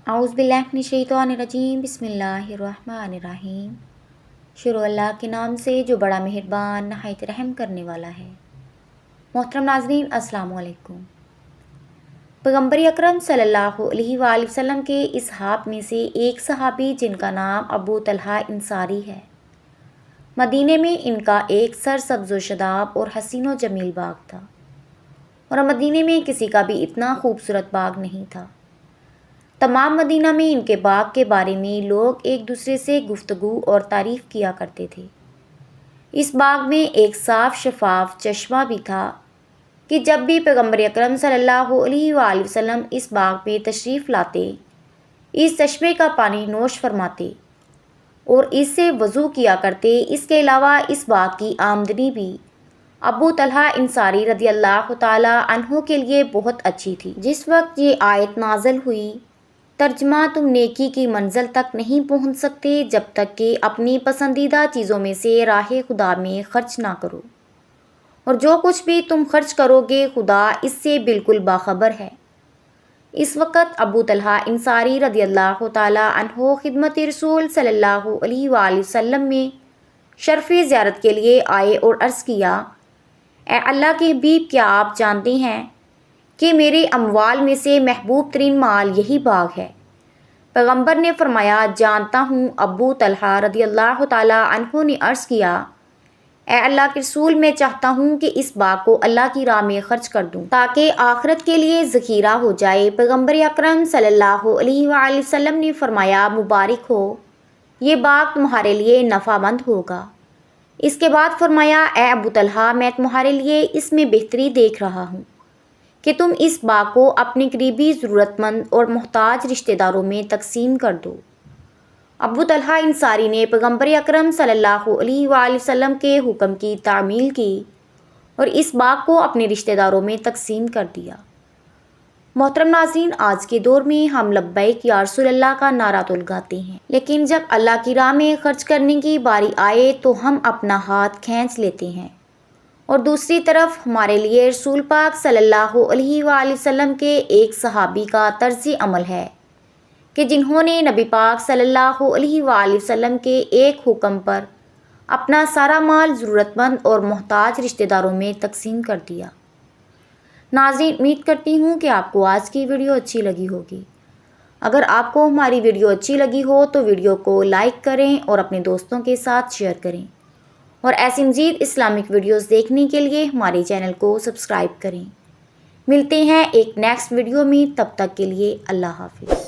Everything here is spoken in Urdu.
اعوذ باللہ من الشیطان الرجیم، بسم اللہ الرحمن الرحیم۔ شروع اللہ کے نام سے جو بڑا مہربان نہایت رحم کرنے والا ہے۔ محترم ناظرین، السلام علیکم۔ پیغمبر اکرم صلی اللہ علیہ وآلہ وسلم کے اصحاب میں سے ایک صحابی جن کا نام ابو طلحہ انصاری ہے، مدینے میں ان کا ایک سرسبز و شاداب اور حسین و جمیل باغ تھا، اور مدینے میں کسی کا بھی اتنا خوبصورت باغ نہیں تھا۔ تمام مدینہ میں ان کے باغ کے بارے میں لوگ ایک دوسرے سے گفتگو اور تعریف کیا کرتے تھے۔ اس باغ میں ایک صاف شفاف چشمہ بھی تھا کہ جب بھی پیغمبر اکرم صلی اللہ علیہ وآلہ وسلم اس باغ میں تشریف لاتے، اس چشمے کا پانی نوش فرماتے اور اس سے وضو کیا کرتے۔ اس کے علاوہ اس باغ کی آمدنی بھی ابو طلحہ انصاری رضی اللہ تعالی عنہ کے لیے بہت اچھی تھی۔ جس وقت یہ آیت نازل ہوئی، ترجمہ: تم نیکی کی منزل تک نہیں پہنچ سکتے جب تک کہ اپنی پسندیدہ چیزوں میں سے راہ خدا میں خرچ نہ کرو، اور جو کچھ بھی تم خرچ کرو گے خدا اس سے بالکل باخبر ہے۔ اس وقت ابو طلحہ انصاری رضی اللہ تعالی عنہ خدمت رسول صلی اللہ علیہ وآلہ وسلم میں شرف زیارت کے لیے آئے اور عرض کیا: اے اللہ کے حبیب، کیا آپ جانتے ہیں کہ میرے اموال میں سے محبوب ترین مال یہی باغ ہے؟ پیغمبر نے فرمایا: جانتا ہوں۔ ابو طلحہ رضی اللہ تعالیٰ عنہ نے عرض کیا: اے اللہ کے رسول، میں چاہتا ہوں کہ اس باغ کو اللہ کی راہ میں خرچ کر دوں تاکہ آخرت کے لیے ذخیرہ ہو جائے۔ پیغمبر اکرم صلی اللہ علیہ وآلہ وسلم نے فرمایا: مبارک ہو، یہ باغ تمہارے لیے نفع مند ہوگا۔ اس کے بعد فرمایا: اے ابو طلحہ، میں تمہارے لیے اس میں بہتری دیکھ رہا ہوں کہ تم اس باغ کو اپنے قریبی ضرورت مند اور محتاج رشتہ داروں میں تقسیم کر دو۔ ابو طلحہ انصاری نے پیغمبر اکرم صلی اللہ علیہ وآلہ وسلم کے حکم کی تعمیل کی اور اس باغ کو اپنے رشتہ داروں میں تقسیم کر دیا۔ محترم ناظرین، آج کے دور میں ہم لبیک یا رسول اللہ کا نعرہ تو لگاتے ہیں، لیکن جب اللہ کی راہ میں خرچ کرنے کی باری آئے تو ہم اپنا ہاتھ کھینچ لیتے ہیں، اور دوسری طرف ہمارے لیے رسول پاک صلی اللہ علیہ وآلہ وسلم کے ایک صحابی کا طرز عمل ہے کہ جنہوں نے نبی پاک صلی اللہ علیہ وآلہ وسلم کے ایک حکم پر اپنا سارا مال ضرورت مند اور محتاج رشتہ داروں میں تقسیم کر دیا۔ ناظرین، امید کرتی ہوں کہ آپ کو آج کی ویڈیو اچھی لگی ہوگی۔ اگر آپ کو ہماری ویڈیو اچھی لگی ہو تو ویڈیو کو لائک کریں اور اپنے دوستوں کے ساتھ شیئر کریں، اور ایسی مزید اسلامک ویڈیوز دیکھنے کے لیے ہمارے چینل کو سبسکرائب کریں۔ ملتے ہیں ایک نیکسٹ ویڈیو میں، تب تک کے لیے اللہ حافظ۔